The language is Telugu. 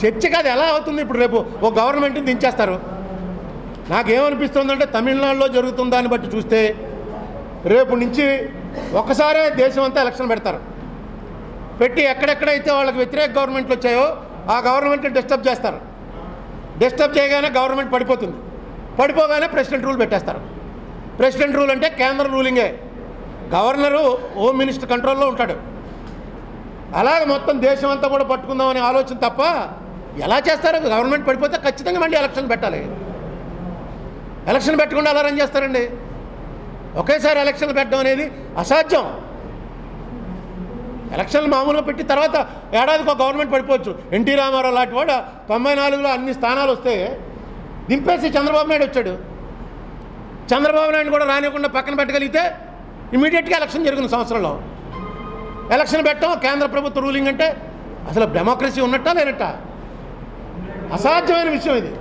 చర్చకి అది ఎలా అవుతుంది? ఇప్పుడు రేపు ఒక గవర్నమెంట్ని దించేస్తారు. నాకేమనిపిస్తుందంటే తమిళనాడులో జరుగుతున్న దాన్ని బట్టి చూస్తే రేపు నుంచి ఒకసారే దేశం అంతా ఎలక్షన్ పెడతారు. పెట్టి ఎక్కడెక్కడైతే వాళ్ళకి వ్యతిరేక గవర్నమెంట్లు వచ్చాయో ఆ గవర్నమెంట్ని డిస్టర్బ్ చేస్తారు. డిస్టర్బ్ చేయగానే గవర్నమెంట్ పడిపోతుంది. పడిపోగానే ప్రెసిడెంట్ రూల్ పెట్టేస్తారు. ప్రెసిడెంట్ రూల్ అంటే కేంద్ర రూలింగే. గవర్నరు హోమ్ మినిస్టర్ కంట్రోల్లో ఉంటాడు. అలాగే మొత్తం దేశం అంతా కూడా పట్టుకుందామనే ఆలోచన తప్ప ఎలా చేస్తారు? గవర్నమెంట్ పడిపోతే ఖచ్చితంగా మళ్ళీ ఎలక్షన్ పెట్టాలి. ఎలక్షన్ పెట్టకుండా అలా రన్ చేస్తారండి. ఒకేసారి ఎలక్షన్లు పెట్టడం అనేది అసాధ్యం. ఎలక్షన్లు మామూలుగా పెట్టి తర్వాత ఏడాదికి ఒక గవర్నమెంట్ పడిపోవచ్చు. ఎన్టీ రామారావు లాంటి వాడు 94లో అన్ని స్థానాలు వస్తే దింపేసి చంద్రబాబు నాయుడు వచ్చాడు. చంద్రబాబు నాయుడు కూడా రానివ్వకుండా పక్కన పెట్టగలిగితే ఇమీడియట్గా ఎలక్షన్ జరిగిన సంవత్సరంలో ఎలక్షన్ పెట్టడం కేంద్ర ప్రభుత్వ రూలింగ్ అంటే అసలు డెమోక్రసీ ఉన్నట్టా లేనట్టా? అసాధ్యమైన విషయం ఇది.